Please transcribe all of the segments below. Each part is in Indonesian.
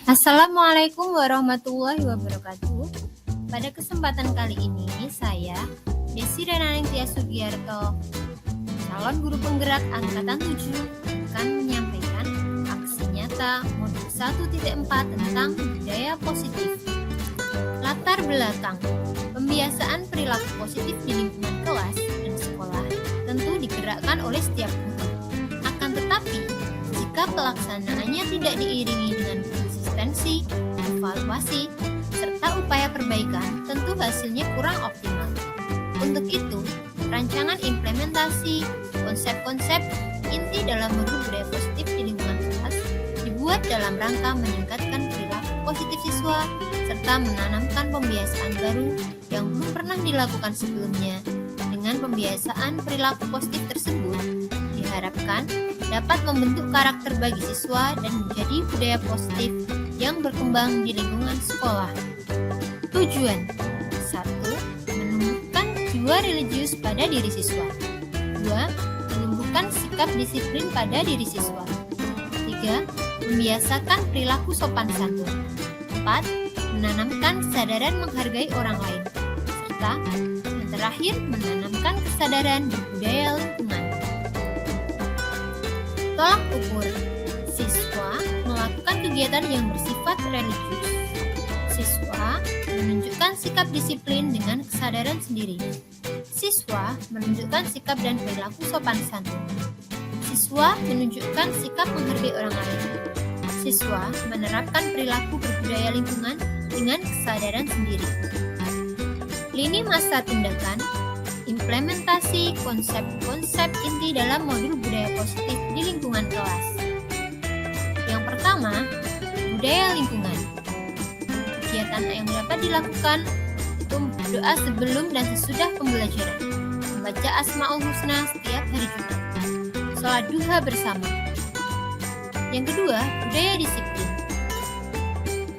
Assalamualaikum warahmatullahi wabarakatuh. Pada kesempatan kali ini, saya, Desi Renaningtia Sugiarto, calon guru penggerak Angkatan 7, akan menyampaikan aksi nyata modul 1.4 tentang budaya positif. Latar belakang pembiasaan perilaku positif di lingkungan kelas dan sekolah tentu digerakkan oleh setiap guru. Akan tetapi, jika pelaksanaannya tidak diiringi dengan konsistensi, evaluasi, serta upaya perbaikan, tentu hasilnya kurang optimal. Untuk itu, rancangan implementasi konsep-konsep inti dalam modul budaya positif di lingkungan kelas dibuat dalam rangka meningkatkan perilaku positif siswa serta menanamkan pembiasaan baru yang belum pernah dilakukan sebelumnya. Dengan pembiasaan perilaku positif tersebut, diharapkan dapat membentuk karakter bagi siswa dan menjadi budaya positif yang berkembang di lingkungan sekolah. Tujuan 1. Menumbuhkan jiwa religius pada diri siswa. 2. Menumbuhkan sikap disiplin pada diri siswa. 3. Membiasakan perilaku sopan santun. 4. Menanamkan kesadaran menghargai orang lain. Serta yang terakhir, menanamkan kesadaran berbudaya lingkungan. Tolak ukur. Siswa melakukan kegiatan yang bersifat religius. Siswa menunjukkan sikap disiplin dengan kesadaran sendiri. Siswa menunjukkan sikap dan perilaku sopan santun. Siswa menunjukkan sikap menghargai orang lain. Siswa menerapkan perilaku berbudaya lingkungan dengan kesadaran sendiri. Lini masa tindakan. Implementasi konsep-konsep inti dalam modul budaya positif di lingkungan kelas. Yang pertama, budaya lingkungan. Kegiatan yang dapat dilakukan itu berdoa sebelum dan sesudah pembelajaran, membaca Asmaul Husna setiap hari Jumat, sholat duha bersama. Yang kedua, budaya disiplin.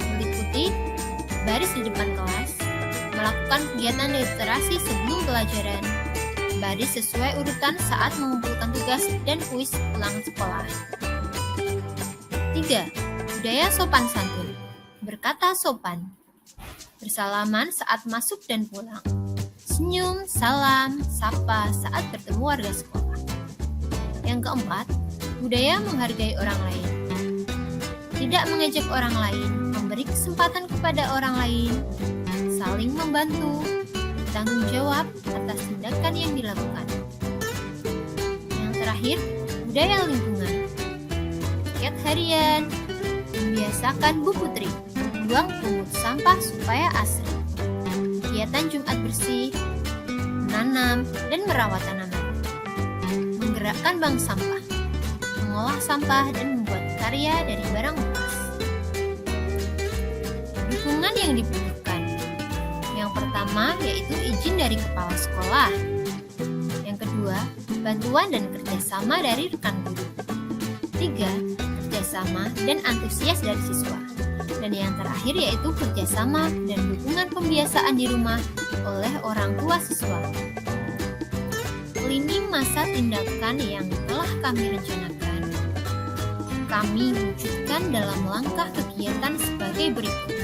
Meliputi baris di depan kelas, melakukan kegiatan literasi sebelum pelajaran, baris sesuai urutan saat mengumpulkan tugas dan kuis pulang sekolah. 3. Budaya sopan santun. Berkata sopan. Bersalaman saat masuk dan pulang. Senyum, salam, sapa saat bertemu warga sekolah. Yang keempat, budaya menghargai orang lain. Tidak mengejek orang lain, memberi kesempatan kepada orang lain, saling membantu, bertanggung jawab atas tindakan yang dilakukan. Yang terakhir, budaya lingkungan. Tiket harian, membiasakan Bu Putri, buang pungut sampah supaya asri. Kegiatan Jumat bersih, menanam dan merawat tanaman. Menggerakkan bank sampah, mengolah sampah dan membuat karya dari barang bekas. Dukungan yang dibutuhkan. Yang pertama yaitu izin dari kepala sekolah. Yang kedua, bantuan dan kerjasama dari rekan guru. 3. Kerjasama dan antusias dari siswa. Dan yang terakhir yaitu kerjasama dan dukungan pembiasaan di rumah oleh orang tua siswa. Lini masa tindakan yang telah kami rencanakan, kami wujudkan dalam langkah kegiatan sebagai berikut.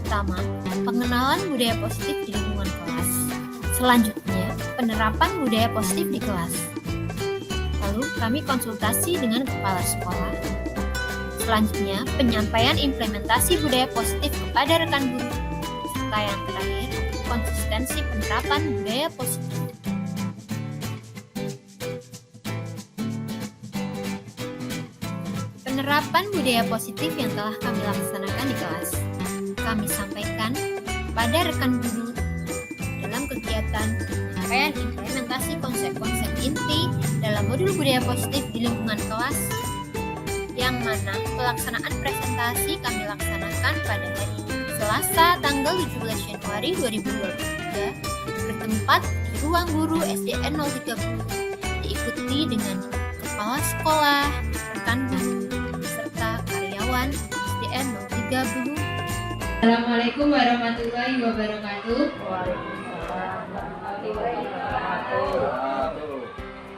Pertama, pengenalan budaya positif di lingkungan kelas. Selanjutnya, penerapan budaya positif di kelas. Lalu, kami konsultasi dengan kepala sekolah. Selanjutnya, penyampaian implementasi budaya positif kepada rekan guru. Serta yang terakhir, konsistensi penerapan budaya positif. Penerapan budaya positif yang telah kami laksanakan di kelas, kami sampaikan pada rekan guru dalam kegiatan penyampaian implementasi konsep-konsep inti dalam modul budaya positif di lingkungan kelas, yang mana pelaksanaan presentasi kami laksanakan pada hari Selasa tanggal 17 Januari 2023 bertempat di ruang guru SDN 030, diikuti dengan kepala sekolah, rekan guru, serta karyawan SDN 030. Assalamualaikum warahmatullahi wabarakatuh.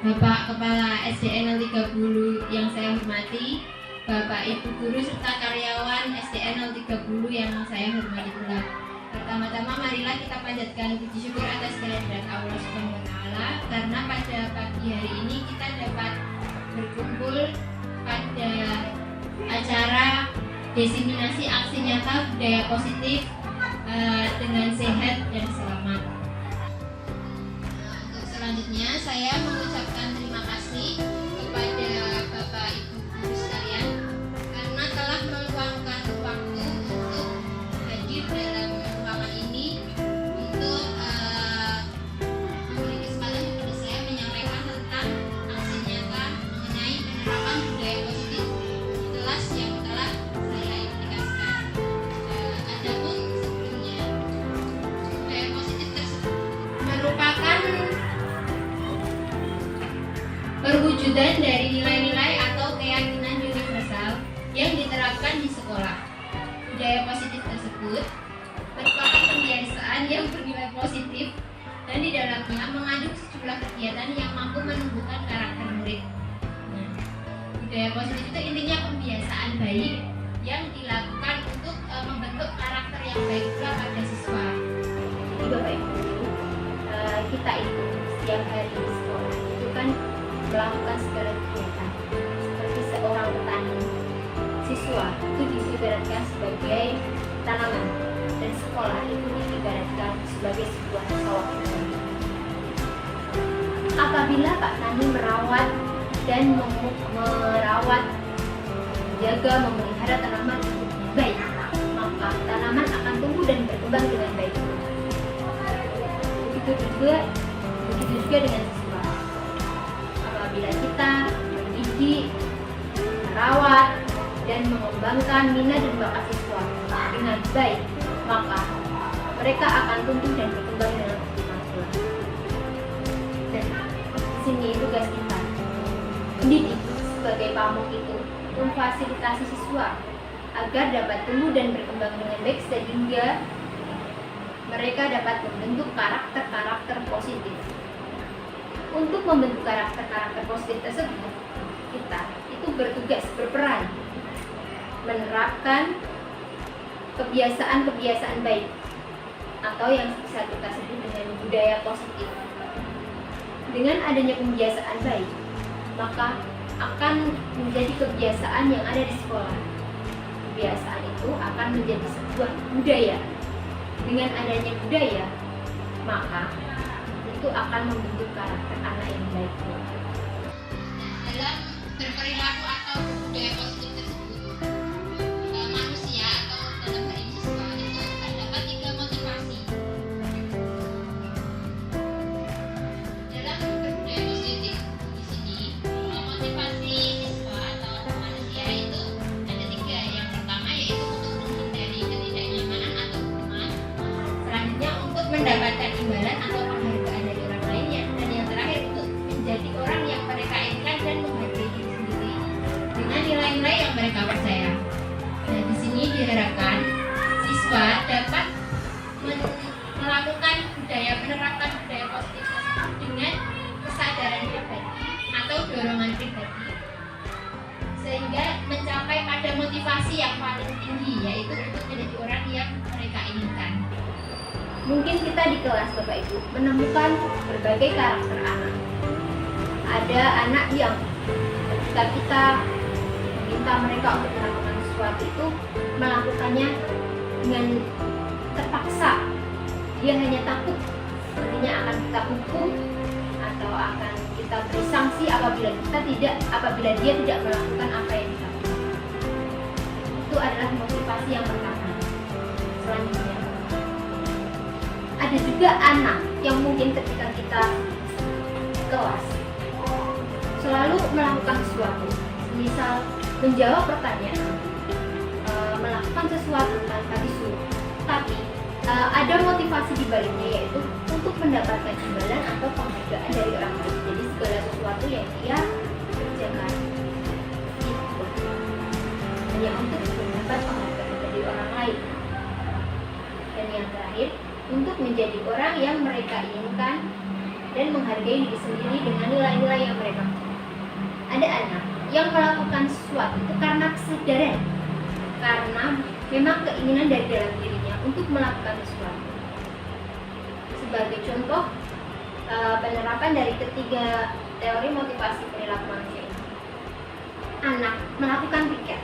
Bapak Kepala SDN 030 yang saya hormati, Bapak Ibu Guru serta karyawan SDN 30 yang saya hormati pula. Pertama-tama marilah kita panjatkan puji syukur atas kehadirat Allah Subhanahu wa taala karena pada pagi hari ini kita dapat berkumpul pada acara diseminasi aksi nyata budaya positif dengan sehat dan selamat. Untuk selanjutnya saya mengucapkan terima kasih kepada Bapak Ibu guru sekalian karena telah meluangkan waktu untuk hadir dalam ruangan ini untuk memberi kesempatan kepada saya menyampaikan tentang aksi nyata mengenai penerapan budaya positif di kelas yang telah saya implementasikan. Adapun sebelumnya budaya positif tersebut merupakan perwujudan dari nilai-nilai atau keyakinan universal yang diterapkan di sekolah. Budaya positif tersebut merupakan pembiasaan yang bernilai positif dan di dalamnya mengandung sejumlah kegiatan yang mampu menumbuhkan karakter murid. Nah, budaya positif itu intinya pembiasaan baik yang dilakukan untuk membentuk karakter yang baik pula pada siswa. Jadi Bapak Ibu, kita itu setiap hari di sekolah itu kan melakukan segala kegiatan seperti seorang petani. Siswa itu diibaratkan sebagai tanaman dan sekolah itu diibaratkan sebagai sebuah sawah. Apabila Pak Tani merawat dan merawat, menjaga, memelihara tanaman itu baik, maka tanaman akan tumbuh dan berkembang dengan baik. Begitu juga dengan siswa. Apabila kita mendidik, merawat, dan mengembangkan minat dan bakat siswa dengan baik, maka mereka akan tumbuh dan berkembang dengan optimal pula. Dan di sini tugas kita mendidik sebagai pamong itu memfasilitasi siswa agar dapat tumbuh dan berkembang dengan baik sehingga mereka dapat membentuk karakter-karakter positif. Untuk membentuk karakter-karakter positif tersebut, kita itu bertugas, berperan menerapkan kebiasaan-kebiasaan baik atau yang bisa kita sebut dengan budaya positif. Dengan adanya pembiasaan baik, maka akan menjadi kebiasaan yang ada di sekolah. Kebiasaan itu akan menjadi sebuah budaya. Dengan adanya budaya, maka itu akan membentuk karakter anak yang baik. Dalam berperilaku atau budaya positif tersebut, manusia atau dalam hal ini siswa itu terdapat 3 motivasi. Dalam berbudaya positif di sini, motivasi siswa atau manusia itu ada 3. Yang pertama yaitu untuk menghindari ketidaknyamanan atau hukuman. Selanjutnya untuk mendapatkan imbalan atau penghargaan dari orang lainnya, dan yang terakhir untuk menjadi orang yang mereka inginkan dan menghargai diri sendiri dengan nilai-nilai yang mereka percaya. Nah, di sini diharapkan siswa dapat melakukan menerapkan budaya positif tersebut dengan kesadaran pribadi atau dorongan pribadi, sehingga mencapai pada motivasi yang paling tinggi, yaitu untuk menjadi orang yang mereka inginkan. Mungkin kita di kelas Bapak Ibu menemukan berbagai karakter anak. Ada anak yang ketika kita meminta mereka untuk melakukan sesuatu itu melakukannya dengan terpaksa. Dia hanya takut sepertinya akan kita hukum atau akan kita beri sanksi apabila dia tidak melakukan apa yang kita minta. Itu adalah motivasi yang pertama. Selanjutnya ada juga anak yang mungkin ketika kita kelas selalu melakukan sesuatu, misal menjawab pertanyaan, melakukan sesuatu tanpa disuruh, tapi ada motivasi di baliknya, yaitu untuk mendapatkan imbalan atau penghargaan dari orang lain. Jadi segala sesuatu yang dia kerjakan itu hanya untuk mendapat penghargaan dari orang lain. Dan yang terakhir, untuk menjadi orang yang mereka inginkan dan menghargai diri sendiri dengan nilai-nilai yang mereka punya. Ada anak yang melakukan sesuatu itu karena kesadaran karena memang keinginan dari dalam dirinya untuk melakukan sesuatu. Sebagai contoh, penerapan dari ketiga teori motivasi perilaku manusia ini. Anak melakukan piket.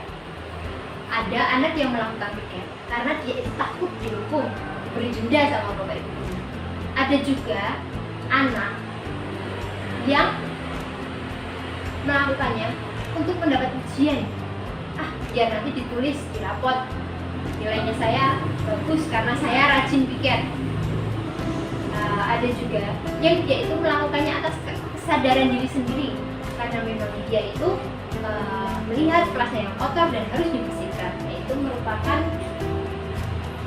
Ada anak yang melakukan piket karena dia itu takut dihukum, diberi denda sama bapak ibu. Ada juga anak yang melakukannya untuk mendapat ujian. Biar nanti ditulis di rapot nilainya saya bagus karena saya rajin piket. Ada juga yang dia itu melakukannya atas kesadaran diri sendiri karena memang dia itu melihat kelasnya yang kotor dan harus dibersihkan. Itu merupakan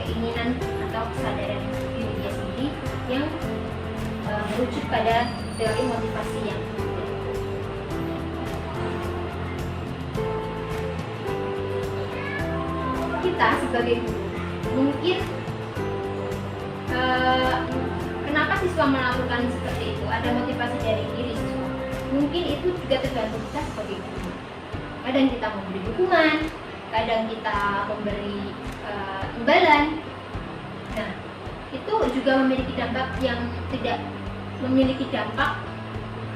keinginan atau kesadaran diri dia sendiri yang merujuk pada teori motivasi yang kita sebagai guru mungkin kenapa siswa melakukan seperti itu, ada motivasi dari diri siswa. Mungkin itu juga tergantung kita sebagai guru. Kadang kita memberi dukungan, kadang kita memberi imbalan. Nah, itu juga memiliki dampak yang tidak memiliki dampak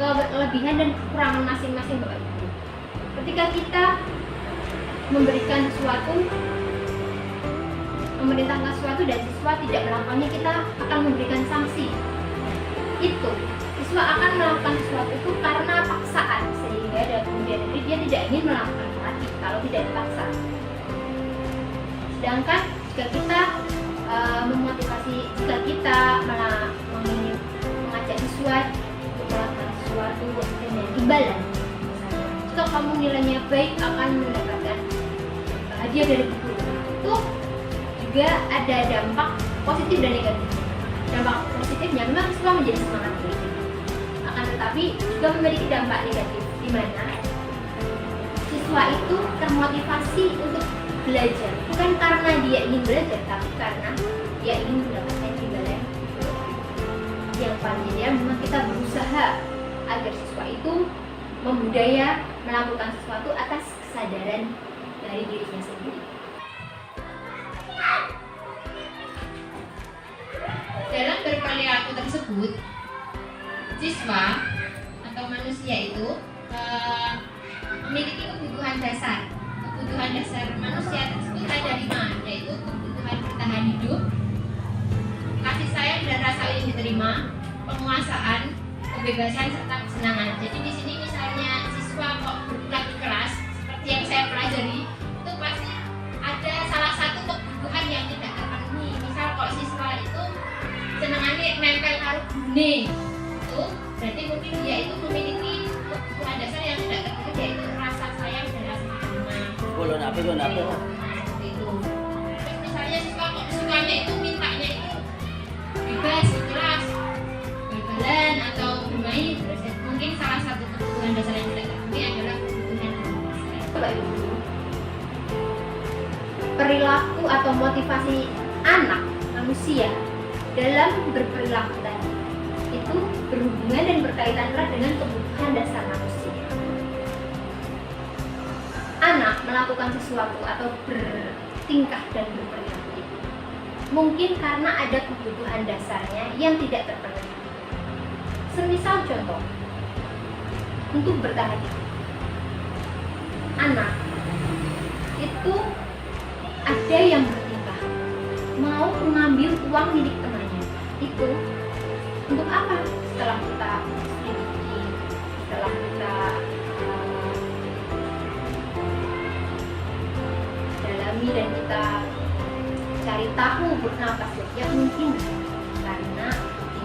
kelebihan dan kekurangan masing-masing Bapak Ibu. Ketika kita memberikan sesuatu, memerintahkan sesuatu dan siswa tidak melakukannya, kita akan memberikan sanksi. Itu siswa akan melakukan sesuatu itu karena paksaan, sehingga dan kemudian hari dia tidak ingin melakukan lagi kalau tidak dipaksa. Sedangkan jika kita memotivasi, jika kita mengajak siswa untuk melakukan sesuatu dengan imbalan, misalnya, jika kamu nilainya baik akan mendapatkan hadiah dari guru, itu juga ada dampak positif dan negatif. Dampak positifnya memang siswa menjadi semangat belajar. Akan tetapi juga memiliki dampak negatif, di mana siswa itu termotivasi untuk belajar bukan karena dia ingin belajar, tapi karena dia ingin mendapatkan imbalan. Yang paling ideal memang kita berusaha agar siswa itu membudaya melakukan sesuatu atas kesadaran dari dirinya sendiri. Dalam berperilaku tersebut, siswa atau manusia itu memiliki kebutuhan dasar. Kebutuhan dasar manusia tersebut ada 5, yaitu kebutuhan bertahan hidup, kasih sayang dan rasa ingin diterima, penguasaan, kebebasan serta kesenangan. Jadi di sini misalnya siswa kok berperilaku keras seperti yang saya pelajari, itu pasti ada salah satu kebutuhan yang tidak terpenuhi. Misal kok siswa itu senengannya nempel karo gune, itu berarti mungkin dia itu memiliki kebutuhan dasar yang tidak terpenuhi, yaitu rasa sayang dan rasa diterima. Seperti itu. Terus misalnya siswa kok sukanya itu mintanya itu bebas di kelas, berjalan atau bermain, terus mungkin salah satu kebutuhan dasar yang tidak terpenuhi adalah kebutuhan dasar. Bapak Ibu, perilaku atau motivasi anak manusia dalam berperilaku tadi itu berhubungan dan berkaitan erat dengan kebutuhan dasar manusia. Anak melakukan sesuatu atau bertingkah dan berperilaku itu mungkin karena ada kebutuhan dasarnya yang tidak terpenuhi. Semisal contoh, untuk bertahan hidup, anak itu ada yang bertingkah mau mengambil uang milik temannya. Itu untuk apa? Setelah kita selidiki, setelah kita dalami dan kita cari tahu kenapa sebabnya, mungkin karena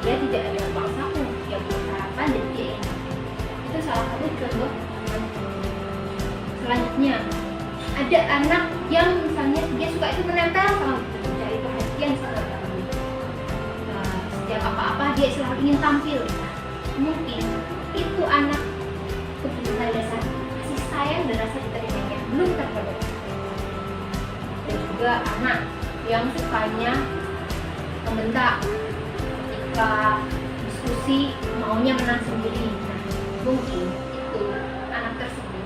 dia tidak ada uang saku, dia punya harapan dan dia ingin. Itu salah satu contoh. Selanjutnya ada anak yang misalnya dia suka itu menempel sama mencari perhatian sama teman. Setiap apa-apa dia selalu ingin tampil. Mungkin itu anak kebutuhan dasar kasih sayang dan rasa diterimanya belum terpenuhi. Dan juga anak yang sukanya membentak, ketika diskusi maunya menang sendiri. Nah, mungkin itu anak tersebut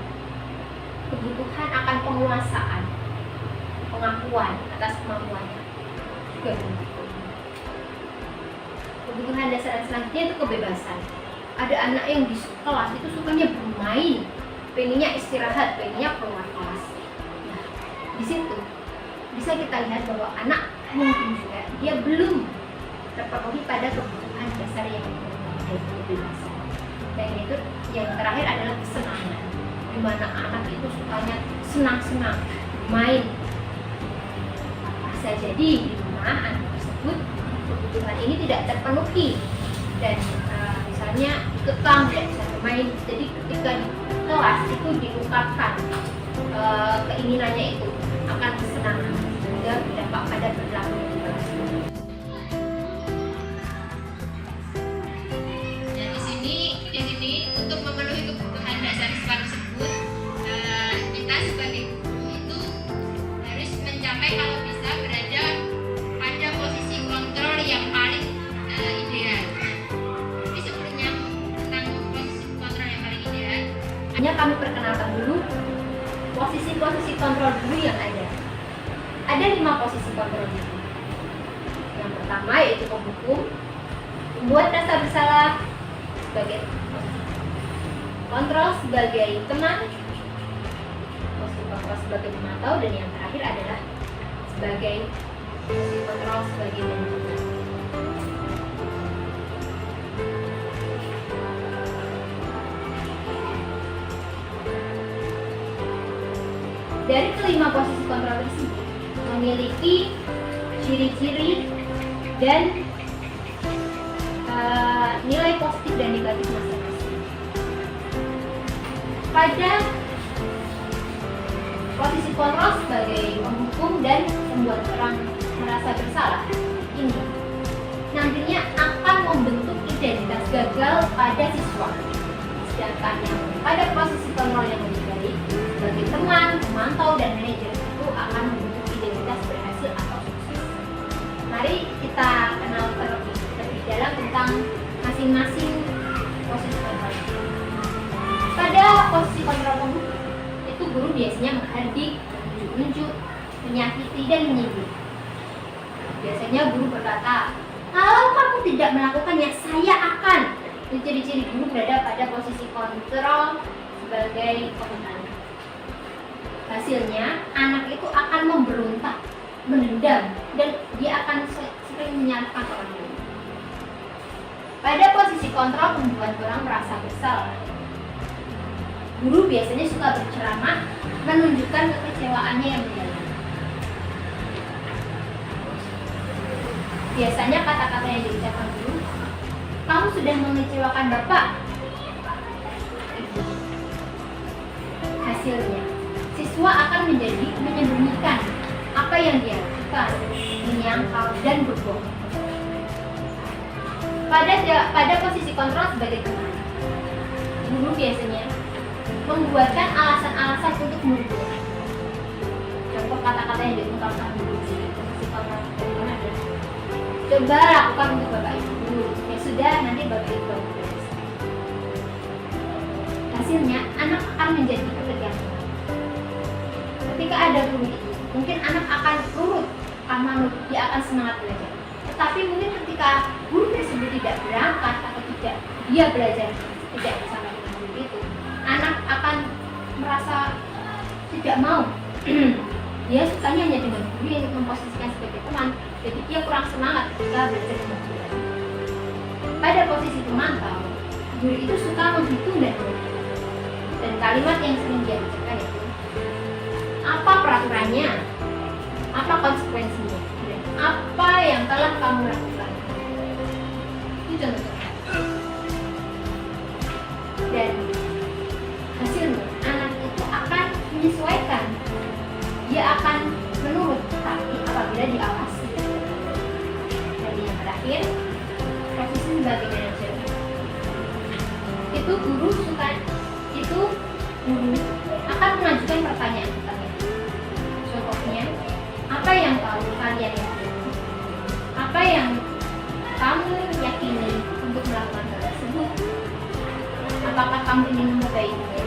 kebutuhan akan penguasaan pengakuan atas kemampuannya. Juga kebutuhan dasar selanjutnya itu kebebasan. Ada anak yang di kelas itu sukanya bermain, pengennya istirahat, pengennya keluar kelas. Nah, di situ bisa kita lihat bahwa anak mungkin juga dia belum terpenuhi pada kebutuhan dasar yang yaitu kebebasan. Dan itu yang terakhir adalah kesenangan, di mana anak itu sukanya senang-senang main. Bisa jadi di rumah anak tersebut kebutuhan ini tidak terpenuhi dan misalnya ikut kelas tidak bisa bermain, jadi ketika di kelas itu diungkapkan keinginannya itu akan kesenangan sehingga berdampak pada perilaku di kelas. Nah, di sini untuk memenuhi kebutuhan dasar siswa tersebut, kita sebagai guru itu harus mencapai kalau bisa berada pada posisi kontrol yang paling ideal. Tapi sebelumnya tentang posisi kontrol yang paling ideal, Hanya kami perkenalkan dulu posisi-posisi kontrol dulu yang ada. Ada 5 posisi kontrol dulu. Yang pertama yaitu penghukum, membuat rasa bersalah sebagai posisi kontrol sebagai teman, posisi kontrol sebagai pemantau, dan yang terakhir adalah sebagai posisi kontrol sebagai manajer. Dari kelima posisi kontrol tersebut memiliki ciri-ciri dan nilai positif dan negatif masing-masing. Pada posisi kontrol sebagai penghukum dan membuat orang merasa bersalah ini nantinya akan membentuk identitas gagal pada siswa. Sedangkan yang pada posisi kontrol yang lebih baik sebagai teman, pemantau, dan manajer itu akan membentuk identitas berhasil atau sukses. Mari kita kenal lebih dalam tentang masing-masing posisi kontrol. Pada posisi kontrol penghukum itu guru biasanya menghardik, menunjuk, menyakiti, dan menyindir. Biasanya guru berkata, kalau kamu tidak melakukannya, saya akan. Itu ciri-ciri guru berada pada posisi kontrol sebagai penghukum. Hasilnya, anak itu akan memberontak, menendam, dan dia akan sering menyalahkan orang lain. Pada posisi kontrol membuat orang merasa bersalah. Guru biasanya suka berceramah, menunjukkan kekecewaannya yang mendalam. Biasanya kata-kata yang diucapkan guru, kamu sudah mengecewakan Bapak. Hasilnya, siswa akan menjadi menyembunyikan apa yang dia lakukan, menyangkal, dan berbohong. Pada posisi kontrol sebagai teman, guru biasanya membuatkan alasan-alasan untuk merubah. Contoh kata-kata yang diungkapkan guru di posisi kontrol sebagai teman adalah, coba lakukan untuk Bapak Ibu. Ya sudah, nanti Bapak Ibu beres. Hasilnya, anak akan menjadi ketergantungan. Ketika ada guru itu, mungkin anak akan nurut, dia akan semangat belajar. Tetapi mungkin ketika guru tersebut tidak berangkat atau tidak dia belajar tidak bersama dengan guru itu, anak akan merasa tidak mau. Dia sukanya hanya dengan guru yang memposisikan sebagai teman, jadi dia kurang semangat ketika belajar dengan guru. Pada posisi pemantau, guru itu suka menghitung dan mengukur. Dan kalimat yang sering dia ucapkan itu, apa peraturannya, apa konsekuensinya, dan apa yang telah kamu lakukan. Itu contoh-contoh. Dan hasilnya anak itu akan menyesuaikan, dia akan menurut, tapi apabila diawasi. Dan yang terakhir, posisi sebagai manajer. Guru akan mengajukan pertanyaan-pertanyaan. Contohnya, apa yang kalian yakini? Apa yang kamu yakini untuk melakukan hal tersebut? Apakah kamu ingin memperbaikinya?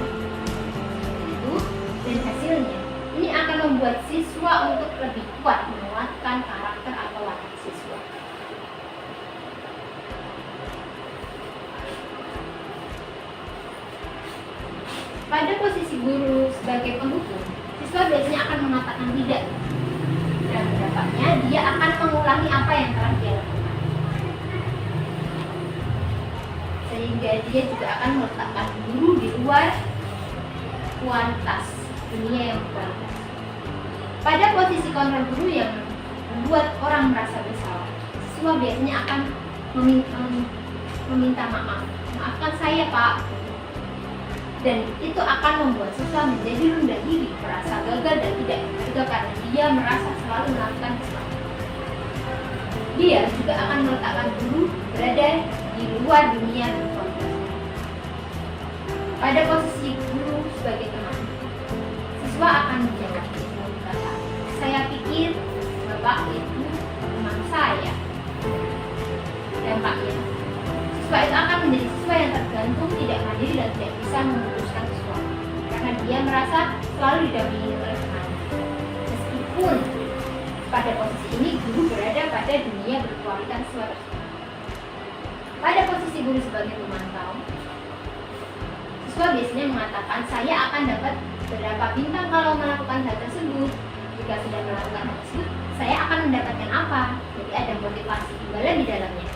Itu dan hasilnya Ini akan membuat siswa untuk lebih kuat menguatkan karakter atau watak siswa. Pada posisi guru sebagai penghukum, siswa biasanya akan mengatakan tidak, dan pendapatnya dia akan mengulangi apa yang telah dia lakukan, sehingga dia juga akan meletakkan guru di luar kualitas dunia yang berkualitas. Pada posisi kontrol guru yang membuat orang merasa bersalah, siswa biasanya akan meminta maaf. Maafkan saya, Pak. Dan itu akan membuat siswa menjadi rendah diri, merasa gagal dan tidak berharga karena dia merasa selalu melakukan kesalahan. Dia juga akan meletakkan guru berada di luar dunia berkualitas. Pada posisi guru sebagai teman, siswa akan menjawab dengan kata, saya pikir Bapak itu teman saya. Dampaknya, siswa itu akan menjadi siswa yang tergantung, tidak mandiri dan tidak bisa memutuskan sesuatu karena dia merasa selalu didampingi oleh teman. Meskipun pada posisi ini guru berada pada dunia berkualitas siswa tersebut. Pada posisi guru sebagai pemantau, siswa biasanya mengatakan saya akan dapat berapa bintang kalau melakukan hal tersebut. Jika sudah melakukan hal tersebut, saya akan mendapatkan apa? Jadi ada motivasi imbalan di dalamnya.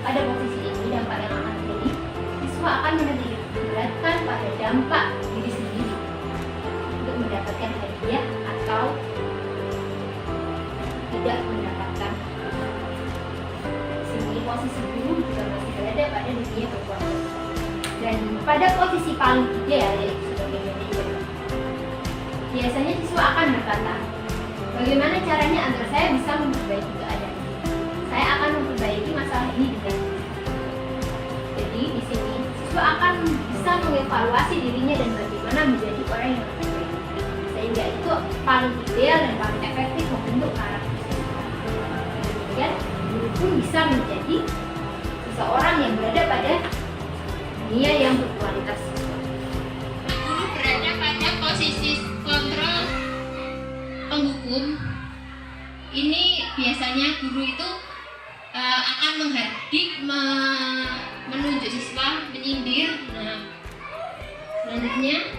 Pada posisi ini dampak yang akan terjadi, siswa akan menitikberatkan pada dampak diri sendiri untuk mendapatkan hadiah atau tidak mendapatkan. Sini posisi guru juga masih berada pada dunia berkualitas. Dan pada posisi paling ideal yaitu sebagai manajer, biasanya siswa akan berkata, bagaimana caranya agar saya bisa memperbaiki keadaan ini? Saya akan memperbaiki masalah ini dengan. Jadi di sini siswa akan bisa mengevaluasi dirinya dan bagaimana menjadi orang yang lebih baik. Sehingga itu paling ideal dan paling efektif membentuk karakter siswa. Kemudian guru pun bisa menjadi seseorang yang berada pada dunia yang berkualitas. Guru berada pada posisi kontrol penghukum. Ini biasanya guru itu akan menghardik, menunjuk siswa, menyindir. Nah, selanjutnya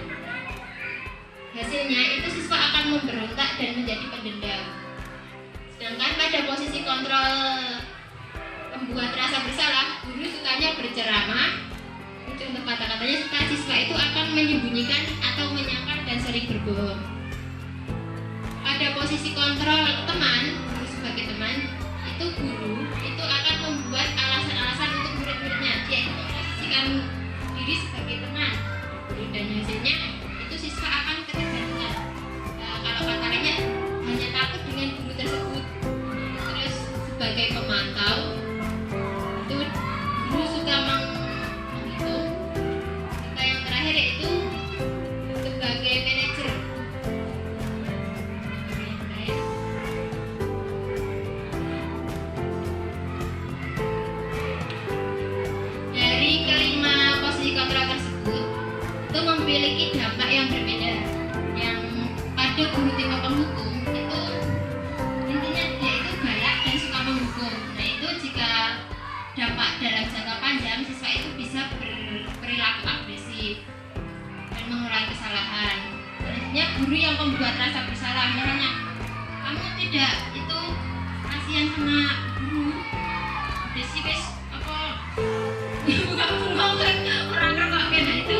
hasilnya itu siswa akan memberontak dan menjadi pendendam. Sedangkan pada posisi kontrol pembuat rasa bersalah, guru sukanya berceramah. Untuk kata-katanya, serta siswa itu akan menyembunyikan atau menyangkal dan sering berbohong. Pada posisi kontrol teman, guru sebagai teman, itu guru itu akan membuat alasan-alasan untuk murid-muridnya. Dia itu memposisikan diri sebagai teman, dan hasilnya itu siswa akan ketergantungan. Kalau kata lainnya hanya takut dengan guru tersebut. Terus sebagai pemantau, itu guru suka menghitung. Serta yang terakhir yaitu sebagai manajer. Dari kelima posisi kontrol tersebut itu memiliki dampak yang berbeda. Yang pada guru tipe penghukum itu intinya dia itu galak dan suka menghukum. Nah itu jika dampak dalam jangka panjang, siswa itu bisa berperilaku agresif dan mengulangi kesalahan. Selanjutnya guru yang membuat rasa bersalah, misalnya kamu tidak itu kasihan sama guru, desi wes apa bukan kan orang kok beda. Itu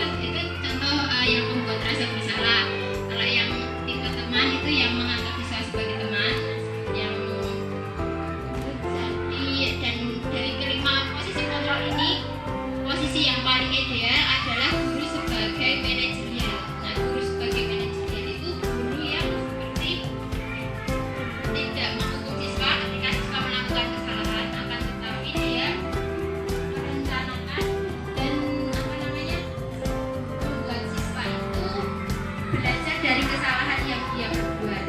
contoh yang membuat rasa bersalah. Kalau yang tipe teman itu yang menganggap siswa sebagai teman, yang jadi. Dan dari kelima posisi kontrol ini, posisi yang paling ideal adalah guru sebagai manajerial. Nah, guru sebagai manajerial itu guru yang seperti tidak menghukum siswa ketika siswa melakukan kesalahan, akan tetapi dia merencanakan dan membuat siswa itu belajar dari kesalahan yang dia berbuat.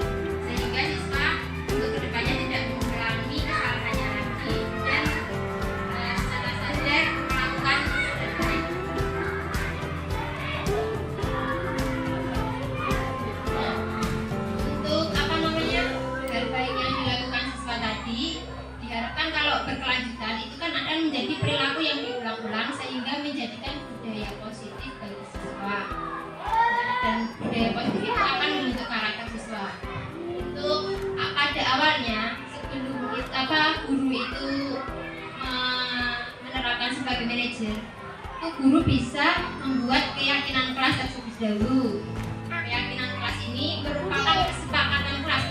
manajer, itu guru bisa membuat keyakinan kelas tersebut dahulu. Keyakinan kelas ini merupakan kesepakatan kelas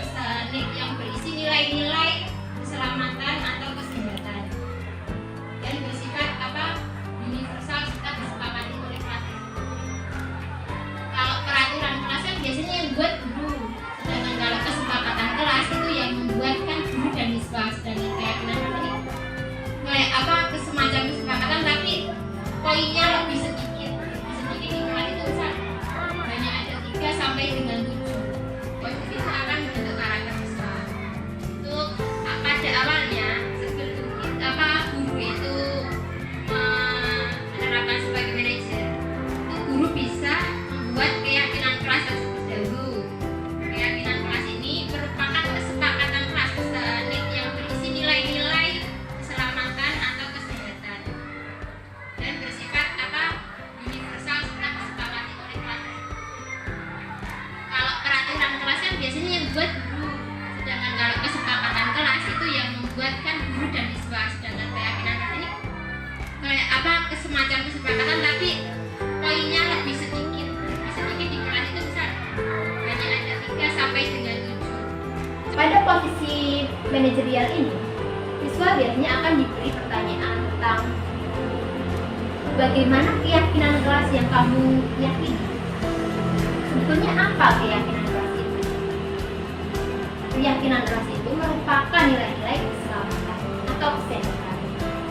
yang berisi nilai-nilai keselamatan atau kesehatan dan bersifat universal serta disepakati oleh kelas. Kalau peraturan kelas kan biasanya yang buat guru, sedangkan kalau kesepakatan kelas itu yang membuat kan guru dan siswa. Sedangkan keyakinan ini semacam kesepakatan tapi poinnya lebih sedikit di kelas itu hanya ada 3 sampai dengan 7 poin. Itu akan membentuk karakter siswa. Itu pada awalnya sebelum guru itu menerapkan sebagai manajer, itu guru bisa membuat keyakinan kelas tersebut dahulu. Keyakinan kelas ini merupakan kesepakatan kelas yang berisi nilai-nilai keselamatan atau kesehatan dan bersifat universal serta disepakati oleh kelas. Kalau peraturan kelas kan biasanya yang buat guru, sedangkan kalau kesepakatan kelas itu yang membuat kan guru dan siswa. Sedangkan keyakinan kelas ini semacam kesepakatan tapi poinnya lebih sedikit di kelas itu bisa hanya ada 3 sampai dengan 7. Pada posisi manajerial ini, siswa biasanya akan diberi pertanyaan tentang bagaimana keyakinan kelas yang kamu yakini. Sebetulnya apa keyakinan kelas itu? Keyakinan kelas itu merupakan nilai-nilai keselamatan atau kesehatan,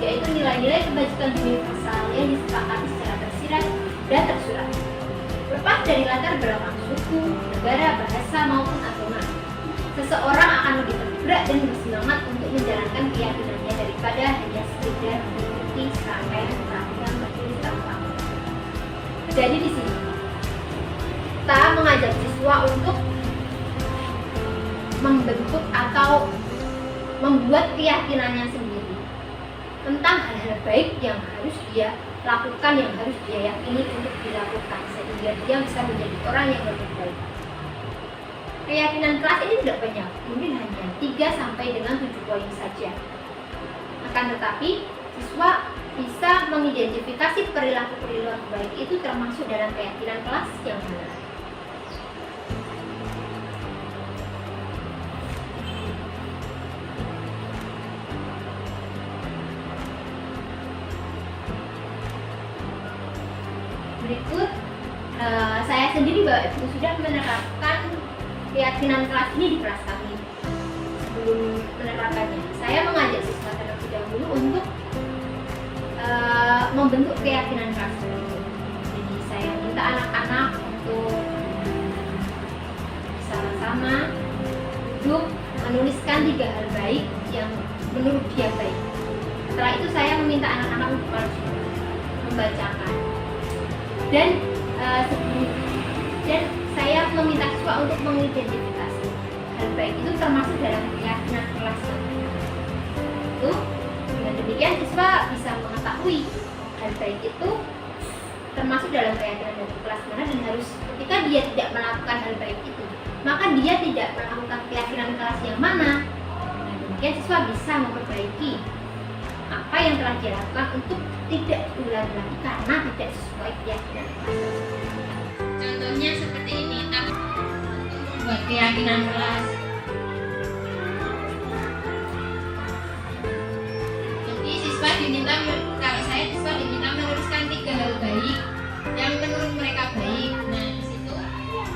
yaitu nilai-nilai kebajikan universal yang disepakati secara tersirat dan tersurat, lepas dari latar belakang suku, negara, bahasa maupun agama. Seseorang akan lebih tergerak dan bersemangat untuk menjalankan keyakinannya daripada hanya sekedar mengikuti serangkaian peraturan tertulis tanpa. Jadi di sini kita mengajak siswa untuk membentuk atau membuat keyakinannya sendiri tentang hal-hal baik yang harus dia lakukan, yang harus dia yakini untuk dilakukan sehingga dia bisa menjadi orang yang lebih baik. Keyakinan kelas ini tidak banyak, mungkin hanya 3 sampai dengan 7 poin saja. Akan tetapi, siswa bisa mengidentifikasi perilaku-perilaku baik itu termasuk dalam keyakinan kelas yang benar. Berikut, saya sendiri Bapak Ibu sudah menerapkan keyakinan kelas ini di kelas kami. Sebelum menerapkannya, saya mengajak siswa terlebih dahulu untuk membentuk keyakinan kelas itu. Jadi saya minta anak-anak untuk sama-sama duduk menuliskan 3 hal baik yang menurut dia baik. Setelah itu saya meminta anak-anak untuk membacakan. Dan saya meminta siswa untuk mengidentifikasi hal baik itu termasuk dalam keyakinan kelas. Itu dengan demikian siswa bisa mengetahui hal baik itu termasuk dalam keyakinan dari kelas mana, dan harus ketika dia tidak melakukan hal baik itu maka dia tidak melakukan keyakinan kelas yang mana. Dengan demikian siswa bisa memperbaiki apa yang telah dia lakukan untuk tidak diulang lagi karena tidak sesuai keyakinan kelas. Contohnya seperti ini, membuat keyakinan kelas. Jadi siswa diminta, kalau saya siswa diminta menuliskan 3 hal baik yang menurut mereka baik. Nah di situ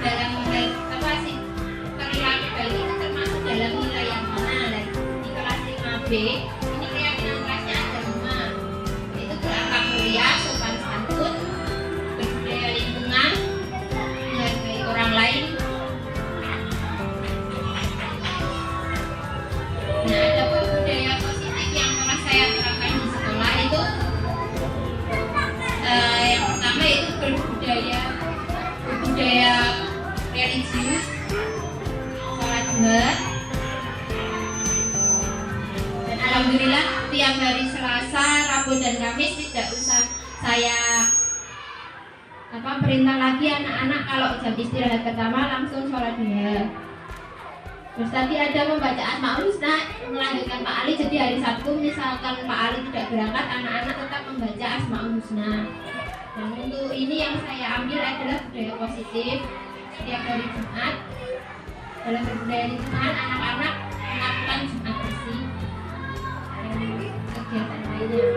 dalam perilaku baik itu termasuk dalam nilai yang mana? Di kelas 5B ini keyakinan kelasnya ada 5, yaitu berakhlak mulia, sopan santun, berbudaya lingkungan, menghargai orang lain. Nah, ada budaya positif yang telah saya terapkan di sekolah itu yang pertama itu berbudaya religius, sholat Jumat. Dan alhamdulillah tiap hari Selasa, Rabu dan Kamis tidak usah saya perintah lagi anak-anak kalau jam istirahat pertama langsung sholat duha. Terus tadi ada membaca Asmaul Husna melahirkan Pak Ali, jadi hari Sabtu misalkan Pak Ali tidak berangkat, anak-anak tetap membaca Asmaul Husna. Nah, untuk ini yang saya ambil adalah budaya positif. Setiap hari Jumat dalam berbudaya lingkungan, anak-anak melakukan Jumat bersih dan kegiatan lainnya.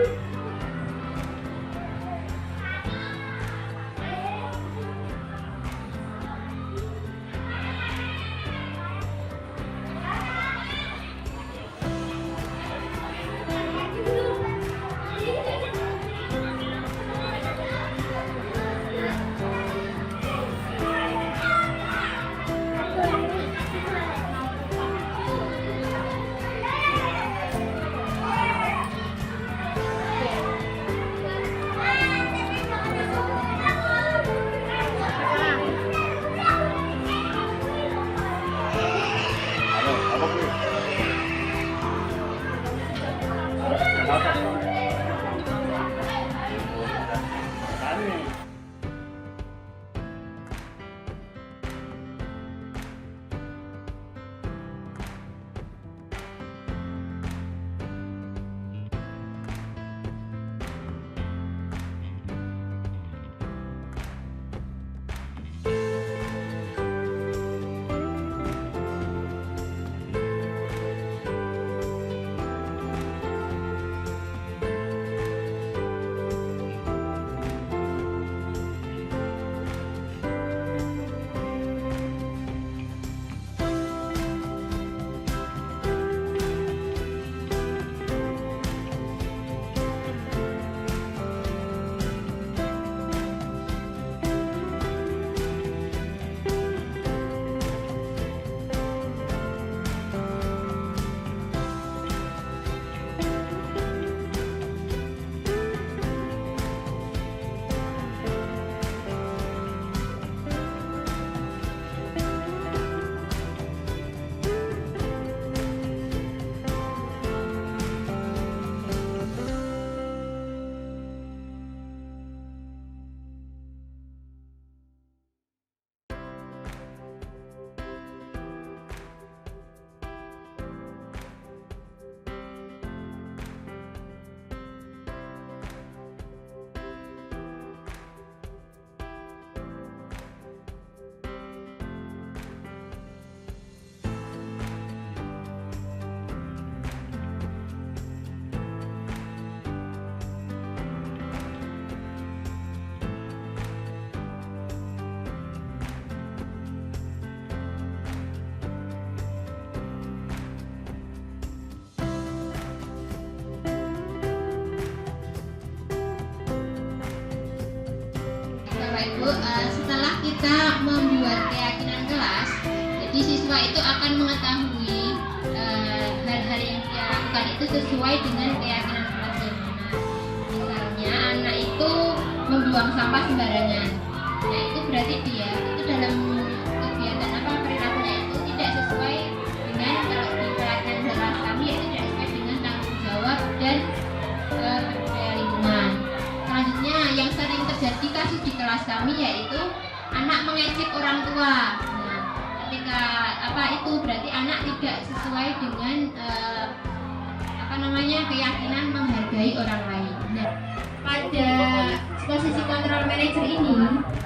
Bapak Ibu, setelah kita membuat keyakinan kelas, jadi siswa itu akan mengetahui hal-hal yang dia lakukan itu sesuai dengan keyakinan kelas yang mana. Misalnya anak itu membuang sampah sembarangan, nah itu berarti dia itu dalam kegiatan perilakunya itu tidak sesuai dengan, kalau di pelatihan kelas kami yaitu tidak sesuai dengan tanggung jawab dan budaya lingkungan. Selanjutnya yang sering terjadi kasus di kelas kami yaitu anak mengejek orang tua. Nah, ketika itu berarti anak tidak sesuai dengan keyakinan menghargai orang lain. Nah, pada posisi kontrol manager ini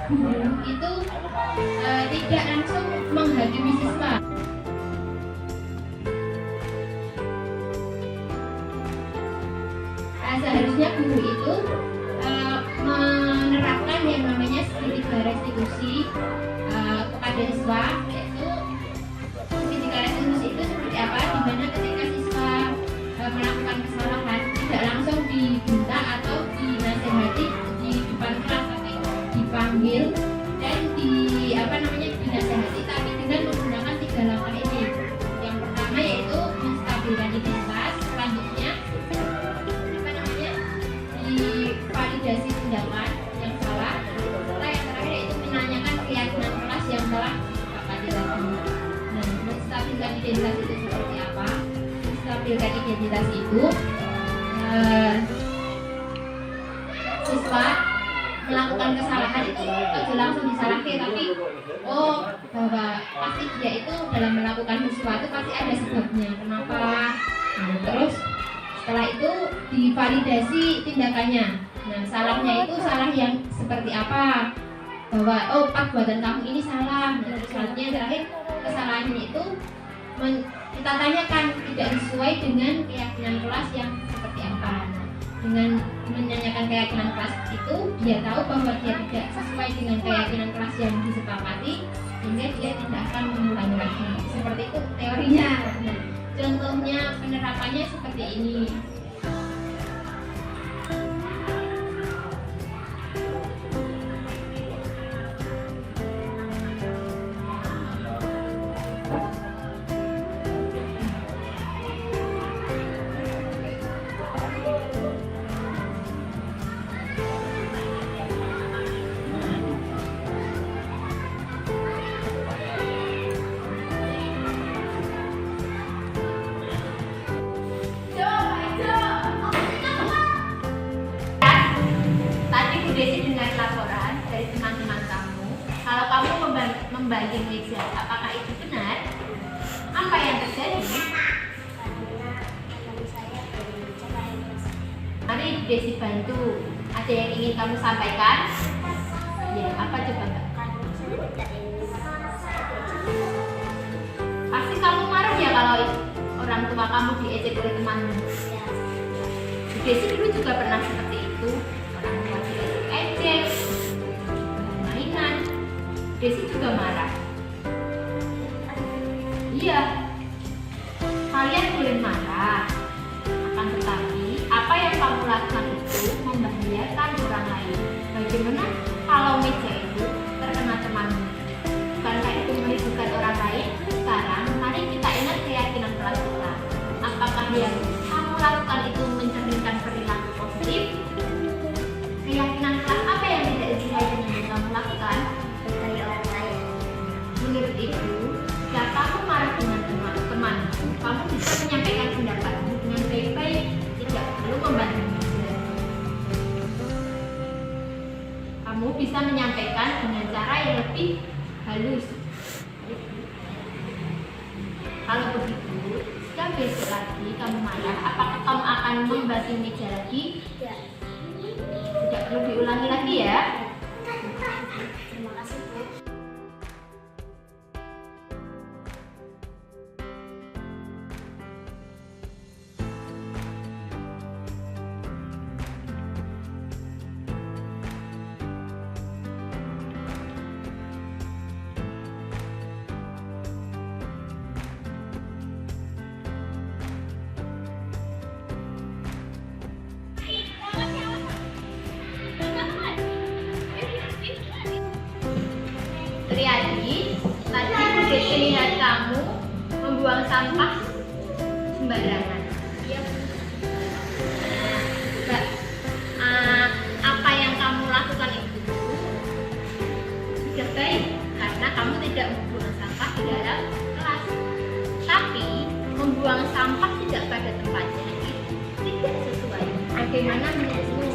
guru itu tidak langsung menghakimi siswa. Seharusnya guru itu menerapkan yang namanya segitiga restitusi kepada siswa, yaitu segitiga restitusi itu seperti apa, di mana ketika siswa melakukan kesalahan tidak langsung dibunta atau dinasehati di depan kelas, tapi dipanggil dan dinasehati, tapi dengan menggunakan 3 langkah ini. Yang pertama yaitu menstabilkan identitas, selanjutnya divalidasi tindakan yang salah, serta yang terakhir yaitu menanyakan keyakinan kelas yang telah disepakati tadi. Nah, menstabilkan identitas itu seperti apa? Menstabilkan identitas itu siswa melakukan kesalahan itu langsung disalahkan, tapi bahwa pasti dia itu dalam melakukan sesuatu pasti ada sebabnya kenapa. Nah, terus setelah itu divalidasi tindakannya. Nah, salahnya itu salah yang seperti apa, bahwa perbuatan kamu ini salah. Nah, selanjutnya terakhir kesalahannya itu kita tanyakan tidak sesuai dengan keyakinan kelas yang seperti apa. Nah, dengan menanyakan keyakinan kelas itu dia tahu bahwa dia tidak sesuai dengan keyakinan kelas yang disepakati, sehingga dia tidak akan mengulangi lagi. Seperti itu teorinya. Nah, contohnya penerapannya seperti ini. Desi dengar laporan dari teman-teman kamu kalau kamu membanting meja, apakah itu benar? Apa yang terjadi? Mari Desi bantu. Ada yang ingin kamu sampaikan? Ya, apa coba Mbak? Pasti kamu marah ya kalau orang tua kamu diejek oleh temanmu. Desi dulu juga pernah seperti itu. Orang tua diejek, mainan, Desi juga marah. Iya, kalian boleh marah, akan tetapi apa yang kamu lakukan itu membahayakan orang lain. Bagaimana kalau meja itu terkena temanmu? Bukankah itu meributkan orang lain? Sekarang mari kita ingat keyakinan kelas kita. Apakah yang kamu lakukan itu mencerminkan perilaku positif? Keyakinan kelas apa yang tidak sesuai dengan yang kamu lakukan? Menurut itu, jika kamu marah dengan teman, kamu bisa menyampaikan pendapatmu dengan baik-baik, tidak perlu membantu dia. Kamu bisa menyampaikan dengan cara yang lebih halus. Kalau begitu, jika besok lagi kamu marah, apakah kamu akan membagi meja lagi? Tidak perlu diulangi lagi ya. Terima kasih, Bu. Triadi, tadi Bu Desi lihat kamu membuang sampah sembarangan. Iya. Apa yang kamu lakukan itu sudah baik karena kamu tidak membuang sampah di dalam kelas. Tapi membuang sampah tidak pada tempatnya itu tidak sesuai. Bagaimana menurutmu?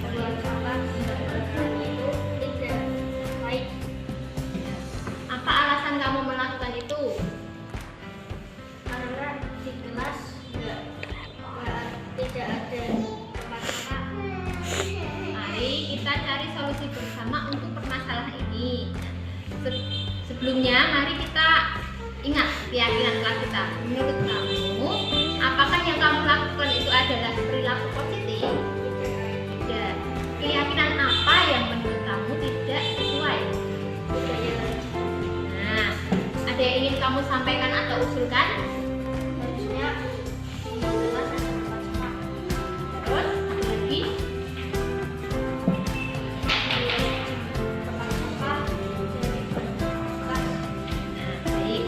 Membuang sampah sembarangan itu tidak baik. Apa alasan kamu melakukan itu? Karena di kelas tidak ada tempat sampah. Mari kita cari solusi bersama untuk permasalahan ini. Sebelumnya, mari kita ingat keyakinan kelas kita. Menurut kamu, apakah yang kamu lakukan itu adalah perilaku positif? Tidak. Keyakinan apa yang menurut kamu tidak sesuai? Nah, ada yang ingin kamu sampaikan atau usulkan? Harusnya di kelas ada tempat sampah. Terus, apa lagi? Tempat sampah dari kelas. Baik,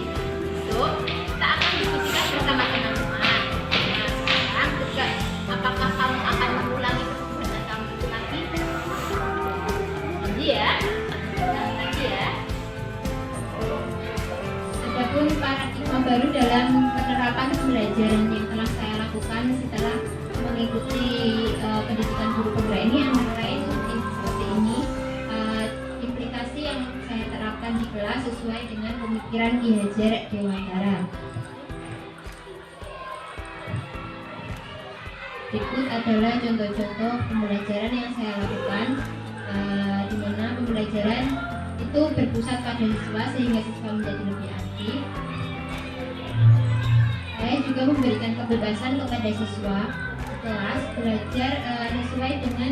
besok kita akan diskusikan bersama teman-teman. Nah, sekarang juga, apakah kamu akan mengulangi perbuatan kamu itu lagi? Iya, ulangi lagi ya. Adapun paradigma baru dalam penerapan pembelajaran yang telah saya lakukan setelah mengikuti pendidikan guru penggerak ini antara lain seperti ini. sesuai dengan pemikiran Ki Hajar Dewantara. Berikut adalah contoh-contoh pembelajaran yang saya lakukan, di mana pembelajaran itu berpusat pada siswa sehingga siswa menjadi lebih aktif. Saya juga memberikan kebebasan kepada siswa kelas belajar sesuai dengan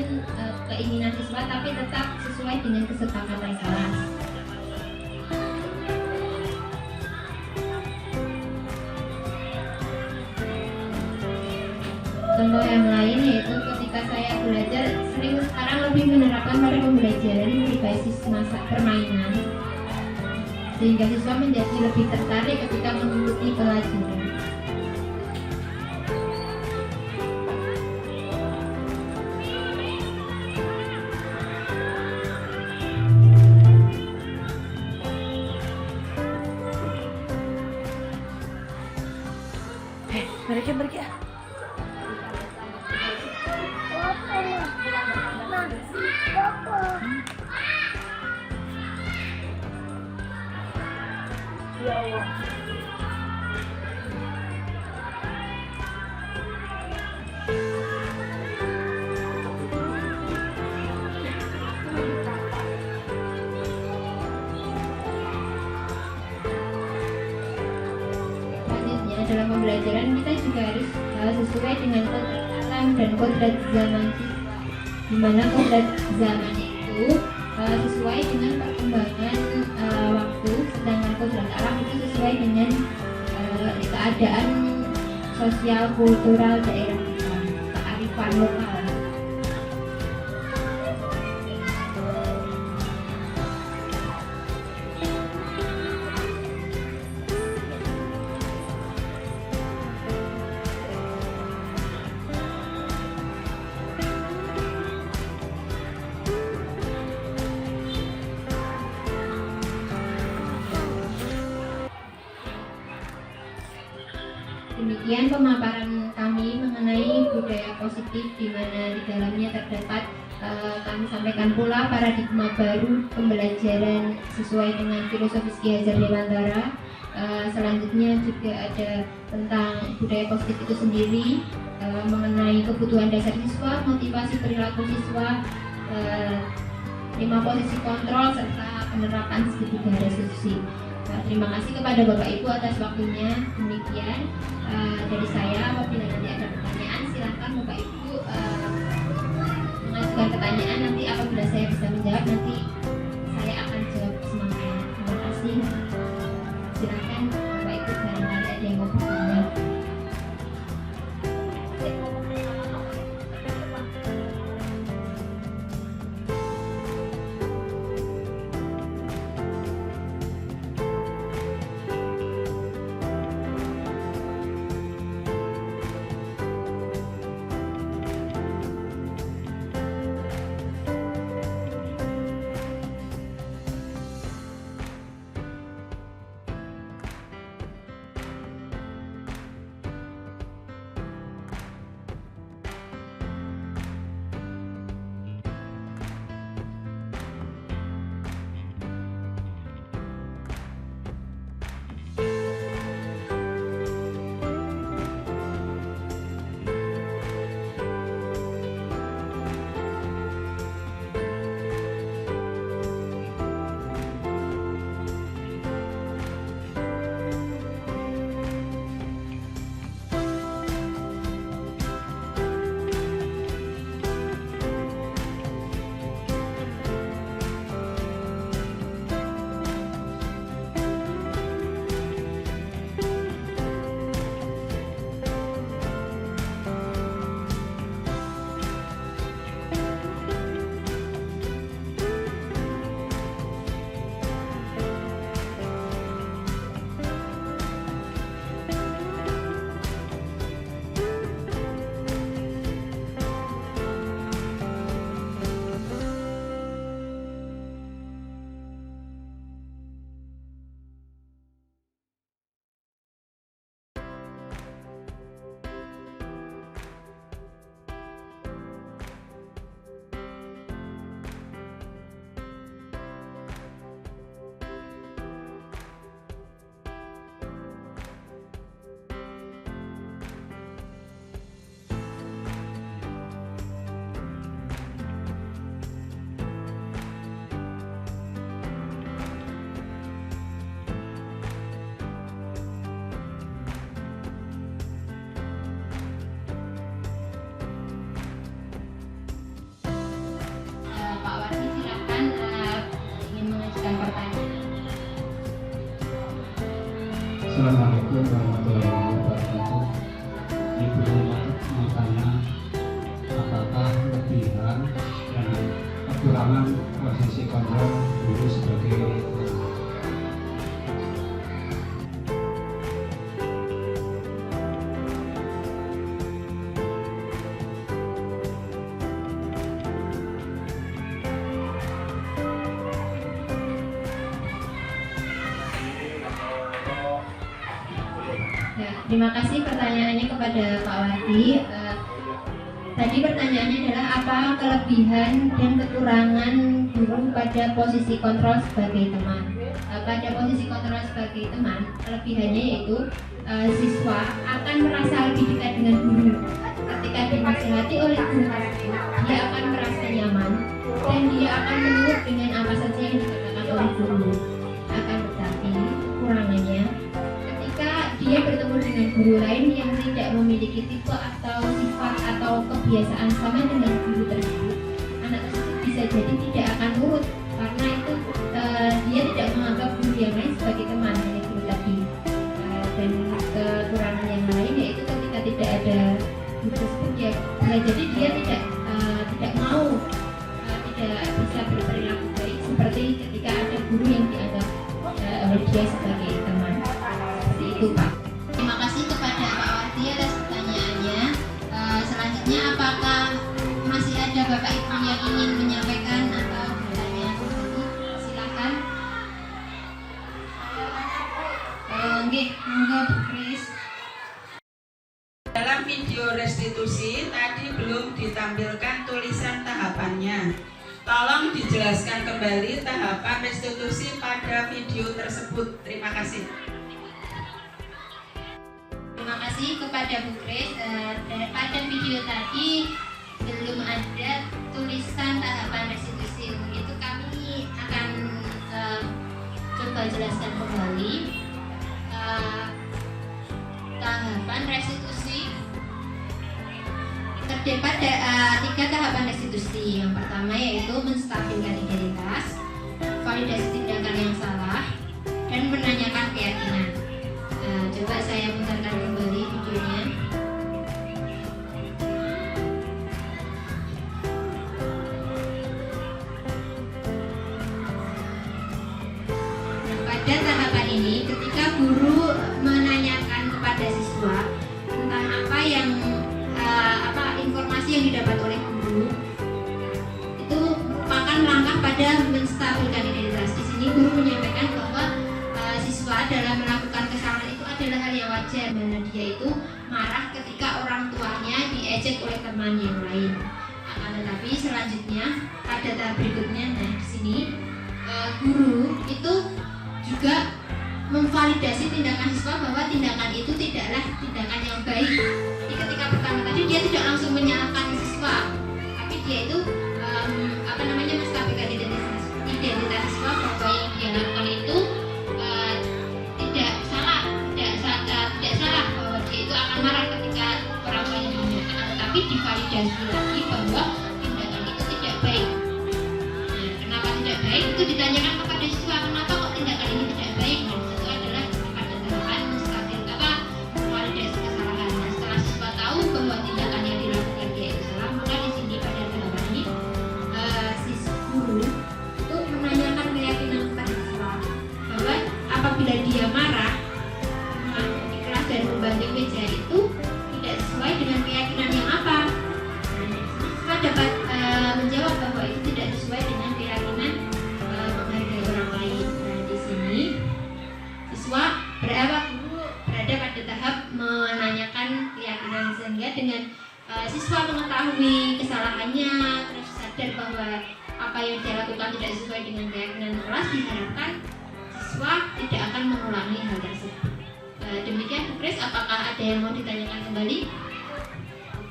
keinginan siswa, tapi tetap sesuai dengan kesepakatan kelas. Contoh yang lain yaitu ketika saya belajar sekarang lebih menerapkan pada pembelajaran berbasis masa permainan, sehingga siswa menjadi lebih tertarik ketika mengikuti pelajaran. Balik ya. Ya Allah. Selanjutnya dalam pembelajaran kita juga harus sesuai dengan kodrat alam dan kodrat zaman siswa, di mana kodrat zaman itu sesuai dengan perkembangan waktu, sedangkan kodrat alam itu sesuai dengan keadaan sosial kultural daerah kita, kearifan lokal. Demikian pemaparan kami mengenai budaya positif, di mana di dalamnya terdapat kami sampaikan pula paradigma baru pembelajaran sesuai dengan filosofis Ki Hajar Dewantara. Selanjutnya juga ada tentang budaya positif itu sendiri, mengenai kebutuhan dasar siswa, motivasi perilaku siswa, 5 posisi kontrol, serta penerapan segitiga restitusi. Terima kasih kepada Bapak Ibu atas waktunya. Demikian dari saya. Apabila nanti ada pertanyaan, silakan Bapak Ibu mengajukan pertanyaan. Nanti apabila saya bisa menjawab, nanti saya akan jawab semuanya. Terima kasih. Silakan Bapak Ibu, barangkali ada yang mau bertanya. Ya, terima kasih pertanyaannya kepada Pak Wadi. Tadi pertanyaannya adalah apa kelebihan dan kekurangan guru pada posisi kontrol sebagai teman. Pada posisi kontrol sebagai teman, kelebihannya yaitu siswa akan merasa lebih dekat dengan guru. Ketika dinasihati oleh guru tersebut, dia akan merasa nyaman dan dia akan menurut dengan apa saja yang dikatakan oleh guru. Akan tetapi kekurangannya, ketika dia bertemu dengan guru lain yang tidak memiliki tipe atau sifat atau kebiasaan sama dengan guru tersebut, anak tersebut bisa jadi tidak akan nurut karena itu dia tidak menganggap guru yang lain sebagai teman hanya guru tadi. Dan kekurangan yang lain yaitu ketika tidak ada guru tersebut, ya bisa jadi dia tidak mau, tidak bisa berperilaku baik seperti ketika ada guru yang dianggap oleh dia sebagai teman. Seperti itu, Pak. Terima kasih kepada Pak Wadi atas pertanyaannya. Selanjutnya, apakah masih ada Bapak Ibu yang ingin menyampaikan atau bertanya? Silakan. Nggih, monggo Bu Kris. Dalam video restitusi tadi belum ditampilkan tulisan tahapannya. Tolong dijelaskan kembali tahapan restitusi pada video tersebut. Terima kasih. Terima kasih kepada Bu Kris. Pada video tadi belum ada tulisan tahapan restitusi. Untuk itu kami akan coba jelaskan kembali. Tahapan restitusi terdapat 3 tahapan restitusi. Yang pertama yaitu menstabilkan identitas, validasi tindakan yang salah, dan menanyakan keyakinan. Coba saya putarkan kembali videonya. Nah, pada tahapan ini, ketika guru menanyakan kepada siswa tentang apa yang informasi yang didapat oleh guru, itu merupakan langkah pada menstabilkan identitas. Di sini guru menyampaikan bahwa siswa dalam melakukan kesalahan itu adalah hal yang wajar, mana dia itu marah ketika orang tuanya diejek oleh teman yang lain. Akan tetapi selanjutnya pada tahap berikutnya, nah di sini guru itu juga memvalidasi tindakan siswa bahwa tindakan itu tidaklah tindakan yang baik. Jadi ketika pertama tadi dia tidak langsung menyalahkan siswa, tapi dia itu menstabilkan identitas siswa bahwa yang dia lakukan itu tidak salah bahwa dia itu akan marah ketika orang tuanya mengingatkan, tetapi divalidasi lagi bahwa tindakan itu tidak baik. Nah, kenapa tidak baik itu ditanyakan kepada siswa, kenapa kok tindakan ini tidak baik? Nah, itu adalah pada tahapan menstabilkan validasi kesalahan. Nah, setelah siswa tahu bahwa tindakan yang dilakukan dia itu salah, maka di sini pada tahapan ini guru itu menanyakan keyakinan kepada siswa bahwa apabila dia marah di kelas dan membanting meja itu tidak sesuai dengan keyakinan yang apa. Siswa dapat menjawab bahwa itu tidak sesuai dengan keyakinan menghargai orang lain. Nah, di sini siswa berada pada tahap menanyakan keyakinan, sehingga dengan siswa mengetahui kesalahannya, terus sadar bahwa apa yang dia lakukan tidak sesuai dengan keyakinan kelas, diharapkan siswa tidak akan mengulangi hal tersebut. Demikian Bu Kris, apakah ada yang mau ditanyakan kembali?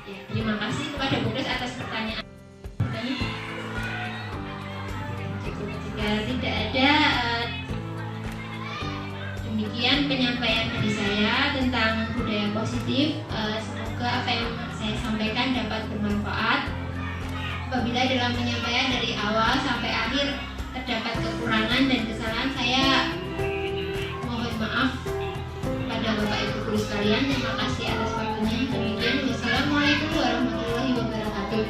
Ya, terima kasih kepada Bu Kris atas pertanyaan. Jika tidak ada, demikian penyampaian dari saya tentang budaya positif. Semoga apa yang saya sampaikan dapat bermanfaat. Apabila dalam penyampaian dari awal sampai akhir terdapat kekurangan dan kesalahan, saya mohon maaf pada Bapak Ibu guru sekalian. Terima kasih atas waktunya. Demikian, wassalamualaikum warahmatullahi wabarakatuh.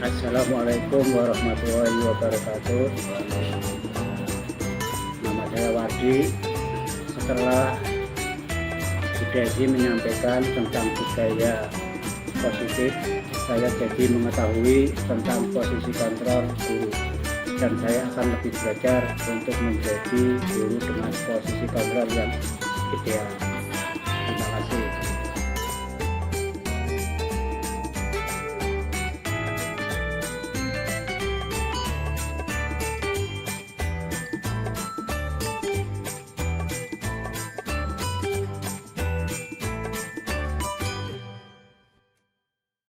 Assalamualaikum warahmatullahi wabarakatuh. Nama saya Wardi. Setelah Bu Desi menyampaikan tentang budaya positif, saya jadi mengetahui tentang posisi kontrol guru, dan saya akan lebih belajar untuk menjadi guru dengan posisi kontrol yang ideal. Terima kasih.